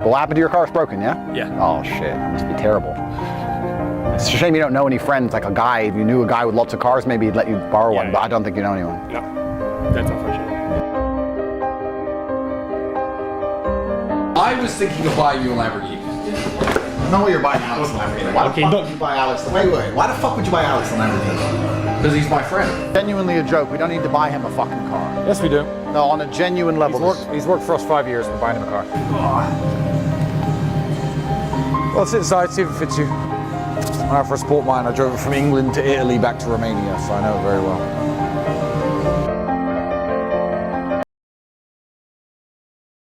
What happened to your car? It's broken, yeah? Yeah. Oh shit, must be terrible. It's a shame you don't know any friends, like a guy. If you knew a guy with lots of cars, maybe he'd let you borrow one, but I don't think you know anyone. No, that's unfortunate. I was thinking of buying you a Lamborghini. I know what you're buying Alex a Lamborghini. Why the fuck would you buy Alex? Wait. Why the fuck would you buy Alex a Lamborghini? Because he's my friend. Genuinely a joke. We don't need to buy him a fucking car. Yes, we do. No, on a genuine level. He's worked for us 5 years. We're buying him a car. Well, sit inside, see if it fits you. When I first bought mine, I drove it from England to Italy back to Romania, so I know it very well.